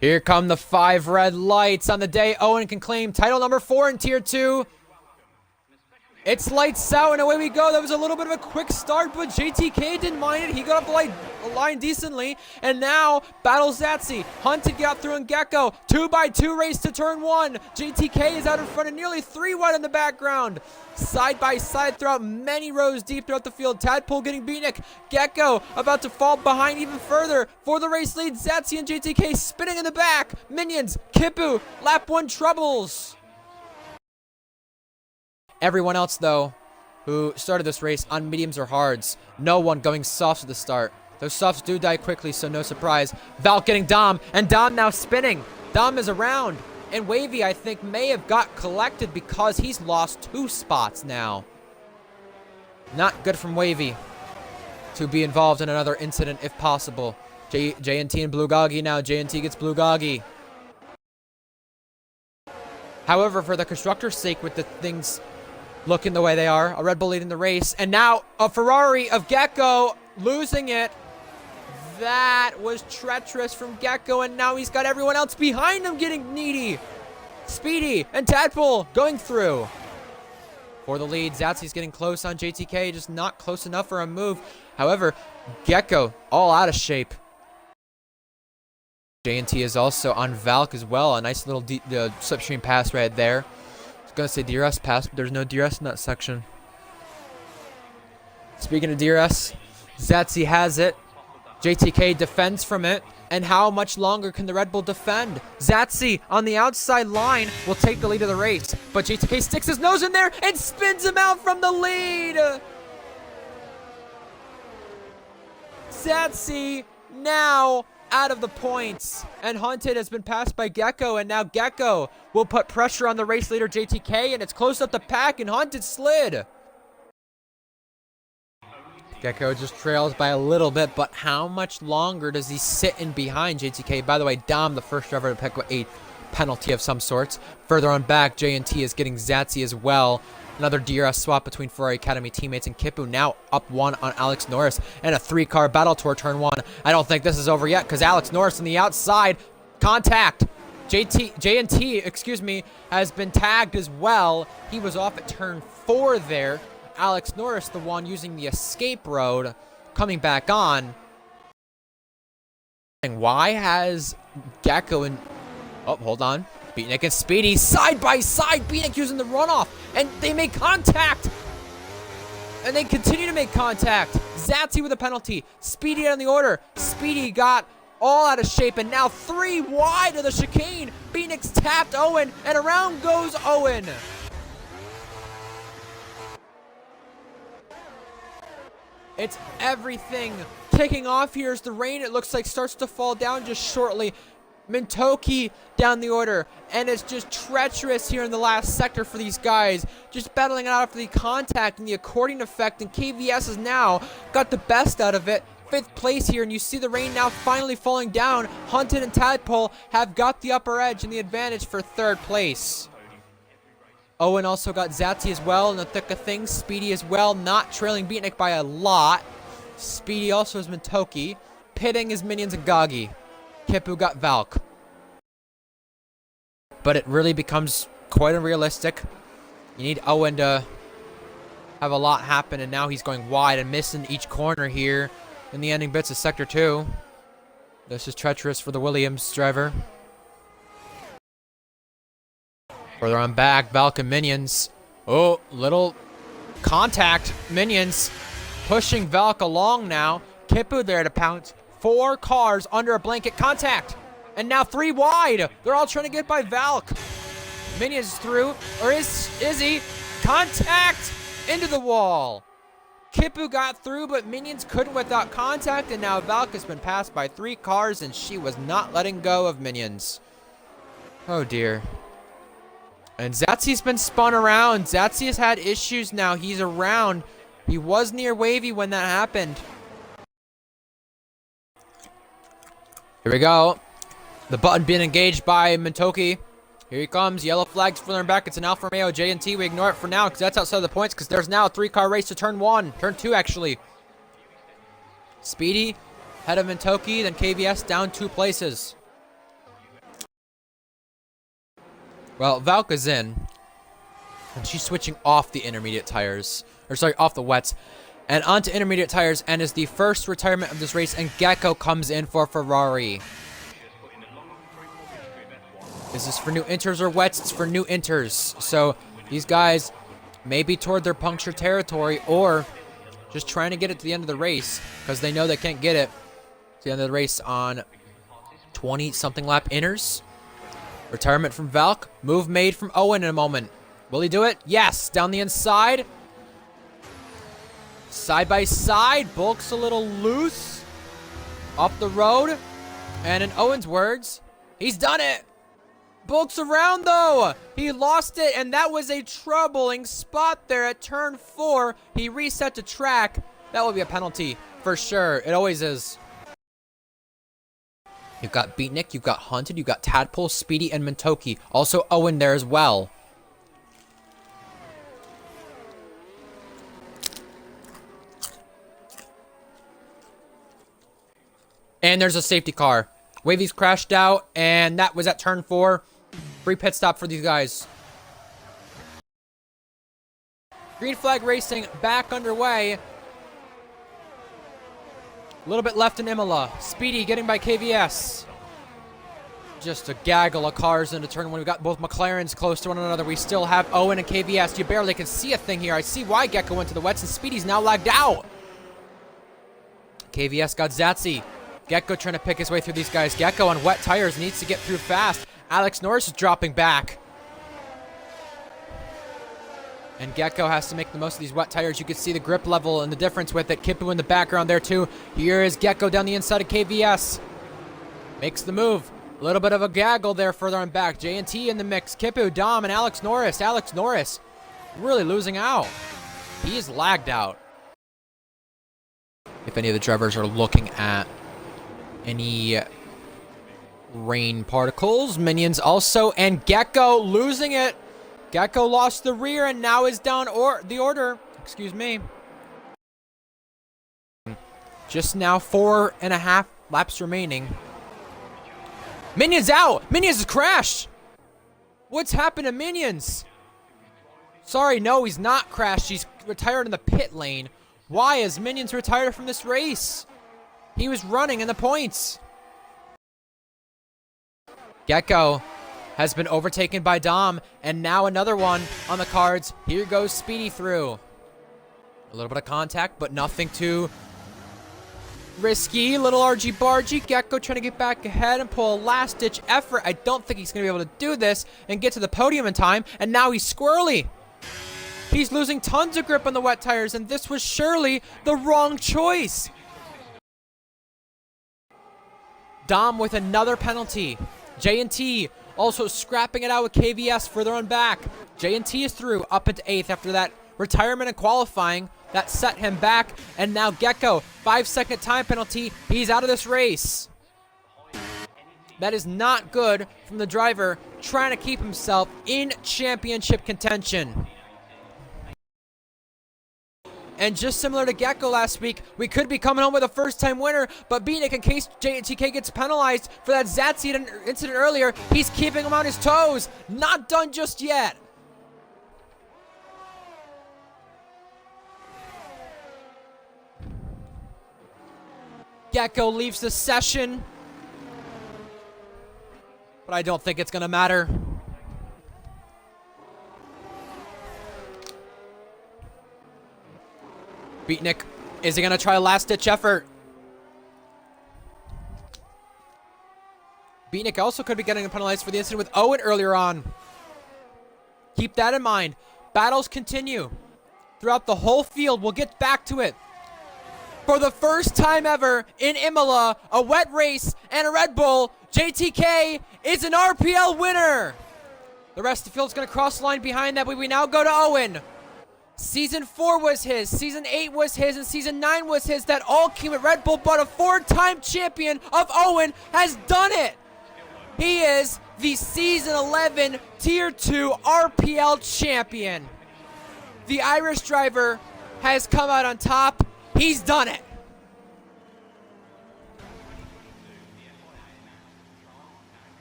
Here come the 5 red lights on the day Owen can claim title number 4 in Tier 2. It's lights out, and away we go. That was a little bit of a quick start, but JTK didn't mind it. He got up the line decently, and now battles Zatsy. Hunted got through and Gecko. 2x2 race to turn 1. JTK is out in front of nearly 3 wide in the background. Side by side throughout many rows deep throughout the field. Tadpole getting beatnik. Gecko about to fall behind even further. For the race lead, Zatsy and JTK spinning in the back. Minions, Kipu, lap 1 troubles. Everyone else, though, who started this race on mediums or hards, no one going softs at the start. Those softs do die quickly, so no surprise. Valk getting Dom, and Dom now spinning. Dom is around, and Wavy, I think, may have got collected because he's lost 2 spots now. Not good from Wavy to be involved in another incident if possible. JNT and Blue Goggy now. JNT gets Blue Goggy. However, for the constructor's sake, with the things looking the way they are, a Red Bull leading the race, and now a Ferrari of Gecko losing it. That was treacherous from Gecko, and now he's got everyone else behind him getting needy. Speedy and Tadpole going through. For the lead, Zatsy's getting close on JTK, just not close enough for a move. However, Gecko all out of shape. JNT is also on Valk as well. A nice little slipstream pass right there. I was going to say DRS pass, but there's no DRS in that section. Speaking of DRS, Zatsy has it. JTK defends from it. And how much longer can the Red Bull defend? Zatsy on the outside line will take the lead of the race. But JTK sticks his nose in there and spins him out from the lead. Zatsy now out of the points, and Hunted has been passed by Gecko, and now Gecko will put pressure on the race leader JTK, and it's close up the pack, and Hunted slid. Gecko just trails by a little bit, but how much longer does he sit in behind JTK? By the way, Dom, the first driver to pick a penalty of some sorts. Further on back, JNT is getting Zatsy as well. Another DRS swap between Ferrari Academy teammates, and Kipu now up 1 on Alex Norris, and a 3-car battle toward turn 1. I don't think this is over yet, because Alex Norris on the outside, contact. JNT, excuse me, has been tagged as well. He was off at turn 4 there. Alex Norris, the one using the escape road, coming back on. And why has Gecko and... Oh, hold on. Beatnik and Speedy side by side. Beatnik using the runoff, and they make contact. And they continue to make contact. Zatsy with a penalty. Speedy on the order. Speedy got all out of shape, and now 3 wide of the chicane. Beatnik's tapped Owen, and around goes Owen. It's everything kicking off here as the rain, it looks like, starts to fall down just shortly. Mintoki down the order, and it's just treacherous here in the last sector for these guys, just battling it out for the contact and the accordion effect, and KVS has now got the best out of it. 5th place here, and you see the rain now finally falling down. Hunted and Tadpole have got the upper edge and the advantage for 3rd place. Owen also got Zatsy as well in the thick of things. Speedy as well, not trailing Beatnik by a lot. Speedy also has Mintoki, pitting his minions and Goggy. Kipu got Valk. But it really becomes quite unrealistic. You need Owen to have a lot happen, and now he's going wide and missing each corner here in the ending bits of Sector 2. This is treacherous for the Williams driver. Further on back, Valk and Minions. Oh, little contact. Minions pushing Valk along now. Kipu there to pounce. 4 cars under a blanket contact. And now 3 wide. They're all trying to get by Valk. Minions through. Or is he? Contact into the wall. Kipu got through, but Minions couldn't without contact. And now Valk has been passed by 3 cars, and she was not letting go of Minions. Oh dear. And Zatsy's been spun around. Zatsy has had issues now. He's around. He was near Wavy when that happened. Here we go. The button being engaged by Mintoki. Here he comes. Yellow flags further back. It's an Alfa Romeo JNT. We ignore it for now because that's outside of the points, because there's now a 3-car race to turn 1. Turn 2, actually. Speedy, head of Mintoki, then KVS down 2 places. Well, Valka's in. And she's switching off the intermediate tires. Or sorry, off the wets. And onto intermediate tires. And is the first retirement of this race. And Gecko comes in for Ferrari. Is this for new inters or wets? It's for new inters. So these guys may be toward their puncture territory. Or just trying to get it to the end of the race. Because they know they can't get it to the end of the race on 20-something lap inters. Retirement from Valk. Move made from Owen in a moment. Will he do it? Yes. Down the inside. Side by side. Bulk's a little loose. Off the road. And in Owen's words, he's done it. Bulk's around though. He lost it, and that was a troubling spot there at turn 4. He reset to track. That will be a penalty for sure. It always is. You've got Beatnik, you've got Hunted, you've got Tadpole, Speedy, and Mintoki. Also Owen there as well. And there's a safety car. Wavy's crashed out, and that was at turn 4. Free pit stop for these guys. Green flag racing back underway. A little bit left in Imola. Speedy getting by KVS. Just a gaggle of cars into turn 1. We've got both McLarens close to one another. We still have Owen and KVS. You barely can see a thing here. I see why Gecko went to the wets, and Speedy's now lagged out. KVS got Zatsy. Gecko trying to pick his way through these guys. Gecko on wet tires needs to get through fast. Alex Norris is dropping back. And Gecko has to make the most of these wet tires. You can see the grip level and the difference with it. Kipu in the background there too. Here is Gecko down the inside of KVS. Makes the move. A little bit of a gaggle there further on back. J&T in the mix. Kipu, Dom, and Alex Norris. Alex Norris really losing out. He is lagged out. If any of the drivers are looking at any rain particles, Minions also, and Gecko losing it. Gecko lost the rear and now is down the order. Excuse me. Just now 4.5 laps remaining. Minions out! Minions has crashed! What's happened to Minions? Sorry, no, he's not crashed. He's retired in the pit lane. Why is Minions retired from this race? He was running in the points. Gecko has been overtaken by Dom, and now another one on the cards. Here goes Speedy through. A little bit of contact, but nothing too risky. Little argy-bargy. Gecko trying to get back ahead and pull a last-ditch effort. I don't think he's going to be able to do this and get to the podium in time, and now he's squirrely. He's losing tons of grip on the wet tires, and this was surely the wrong choice. Dom with another penalty. J&T also scrapping it out with KVS further on back. J&T is through up into 8th after that retirement and qualifying. That set him back. And now Gecko, 5-second time penalty. He's out of this race. That is not good from the driver trying to keep himself in championship contention. And just similar to Gecko last week, we could be coming home with a first-time winner, but Beatnik, in case JTK gets penalized for that Zatsy incident earlier, he's keeping him on his toes. Not done just yet. Gecko leaves the session, but I don't think it's going to matter. Beatnik, is he going to try a last-ditch effort? Beatnik also could be getting penalized for the incident with Owen earlier on. Keep that in mind. Battles continue throughout the whole field. We'll get back to it. For the first time ever in Imola, a wet race and a Red Bull, JTK is an RPL winner. The rest of the field's going to cross the line behind that, but we now go to Owen. Season 4 was his, Season 8 was his, and Season 9 was his. That all came at Red Bull, but a 4-time champion of Owen has done it. He is the Season 11 Tier 2 RPL champion. The Irish driver has come out on top. He's done it.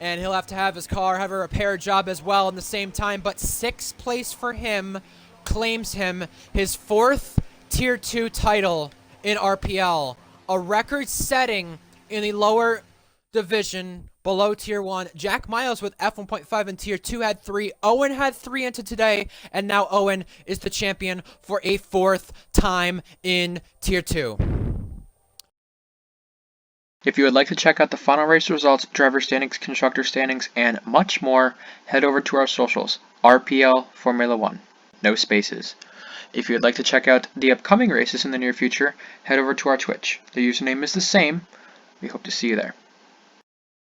and he'll have to have his car have a repair job as well in the same time. But 6th place for him claims him his 4th Tier 2 title in RPL, a record setting in the lower division below Tier 1. Jack Miles with F1.5 in Tier 2 had 3. Owen had 3 into today, and now Owen is the champion for a 4th time in Tier 2. If you would like to check out the final race results, driver standings, constructor standings, and much more, head over to our socials, RPL Formula 1. No spaces. If you would like to check out the upcoming races in the near future, head over to our Twitch. The username is the same. We hope to see you there.